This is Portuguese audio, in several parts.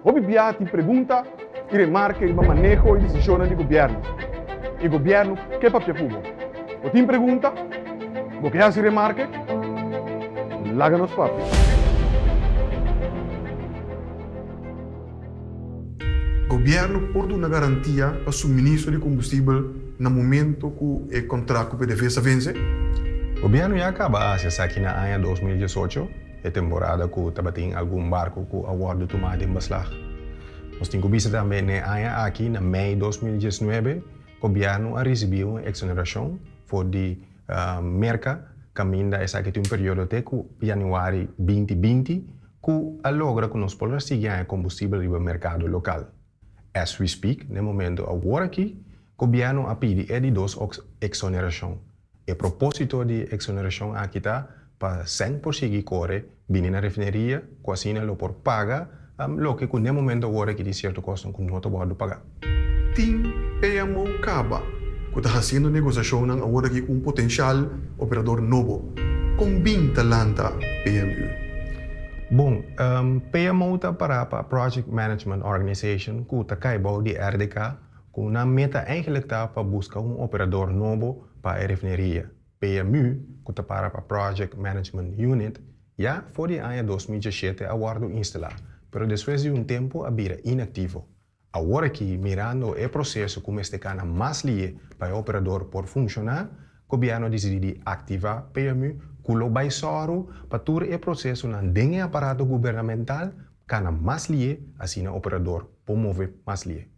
Obviamente te pergunta e remarca e manejo e decisões do governo. E o governo que papel cubo. O te pergunta, o que hace remarca, larga nos papéis. O governo pode uma garantia para o suministro de combustível no momento que o contrato de defesa vence? O governo já acaba de aqui na ano 2018, a temporada que tem algum barco que aguarda tomar em beslag. Nós temos visto também na ano aqui, na maio de 2019, o governo recebeu uma exoneração por de merca caminho essa que tem um período até januário 2020 que logra que nós podemos seguir combustível no mercado local. As we speak, no momento agora aqui, o governo a pedir de duas exoneração. E propósito de exoneração aqui está para 100% corre vindo na refineria, quase não por paga, lo que no momento agora que de certo custo que não pode pagar. Tem PMO acaba, que está fazendo negociação agora aqui com um potencial operador novo. Com 20 talanta PMU. Bom, PMO está para a Project Management Organization, que está caibou de RDK, que na meta eigenlijk está para buscar operador novo para a refineria. PMU, que está para a Project Management Unit, já foi de ano 2017 aguardo instalar, mas depois de tempo a vira inativo. Agora que mirando o processo como este cana mais livre para o operador por funcionar, o governo decidiu ativar PMU que lo vai soro para todo o processo na dentro do aparato governamental cana mais livre, assim o operador por mover mais livre.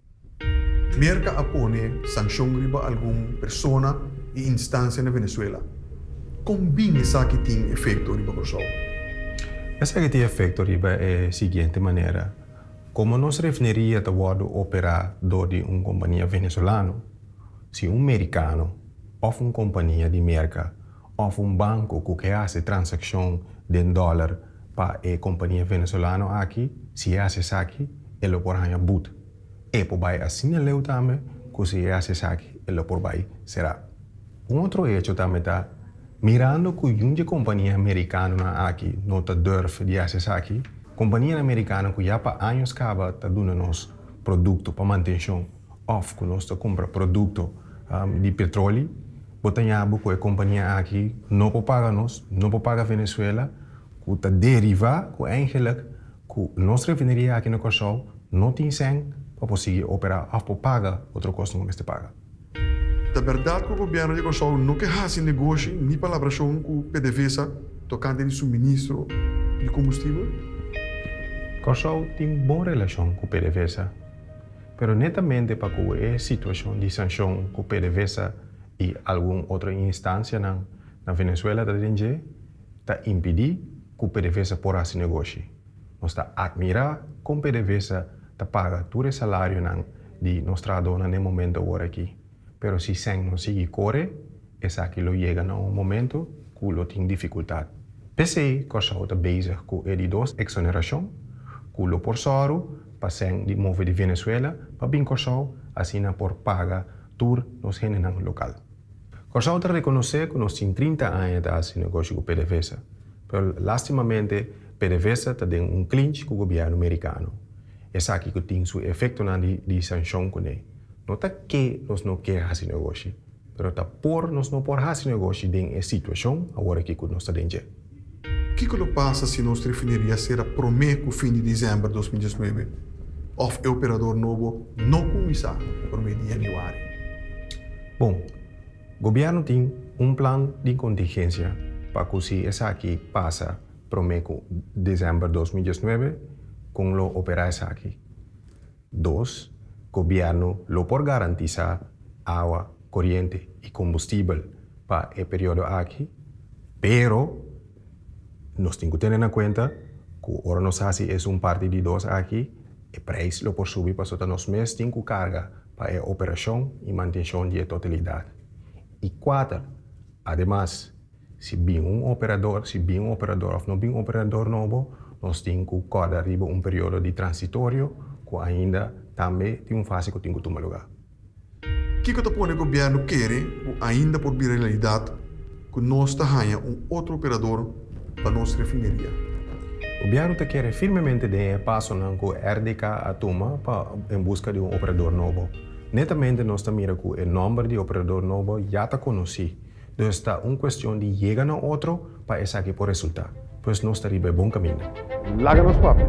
Merca apone sanção riba alguma persona e instância na Venezuela. Combina essa que tem efeito riba pessoal. Essa que tem efeito riba é a seguinte maneira. Como nossa refineria está operada de uma companhia venezuelana, se um americano ou uma companhia de merca ou um banco que faz transação de dólar para a companhia venezuelana aqui, se faz isso aqui, ele pode ganhar but. E por vai assim ele também, que se faz isso aqui, ele por vai será. Outro hecho também está mirando que uma companhia americana aqui não está durf de fazer isso aqui. Companhia americana que já para anos acaba está dando nos produto para manutenção, ou que nós compra produto de petróleo, botamos que a companhia aqui não pode pagar nós, não pode pagar Venezuela, que está deriva que eigenlijk que nossa refineria aqui no Corsol não tem sangue para conseguir operar ou para pagar outro custo que você paga. Da verdade que o governo de Corsol não quer fazer negócio nem colaboração com o PDVSA tocante de suministro de combustível? Corsol tem boa relação com o PDVSA, mas netamente para que a situação de sanção com o PDVSA e alguma outra instância na Venezuela está impedir que o PDVSA possa fazer negócio. Nós está admirar como o PDVSA está paga todo o salário de nossa dona no momento agora aqui. Mas se sem não seguir corre, essa aqui lo chega num momento que lo tem dificuldade. PCI, Corsol está bezig com a duas exoneração, que lo por soro, para sem de mover de Venezuela, para bem Corsol, assim por paga tour nos generam local. Corsol está reconhecer que nós temos 30 anos de fazer negócio com o PDVSA, mas lastimamente PDVSA está em clinch com o governo americano. Essa aqui que tem seu efeito de sanção com ele. Não está que nós não queremos fazer negócio, mas está por nós não podemos fazer negócio em situação agora que nós estamos dentro. O que passa se nossa refineria será promessa no fim de dezembro de 2019? Ou o operador novo não começar por meio de januário? Bom, o governo tem plano de contingência para que se essa aqui passa promessa de dezembro de 2019, com o operar essa aqui. Dois, o governo lo por garantizar água, corrente e combustível para o período aqui, pero nós temos que ter em conta que ora nós fazemos parte de dois aqui, o preço lo por subir para nós mesmos temos que carga para a operação e manutenção de totalidade. E quatro, además, se bem operador ou não bem operador novo, nós temos que correr arriba período de transitório que ainda também tem fase que tem que tomar lugar. O que o governo quer, ainda por vir realidade, que nós tenhamos outro operador para nossa refineria? O gobierno te quiere firmemente dar paso que RDK atuma en busca de un operador nuevo. Netamente nos mira que el nombre de operador nuevo ya está conocido. Entonces está una cuestión de llegar a otro para esa que por resultar. Pues no estaría en buen camino. Láganos, papi.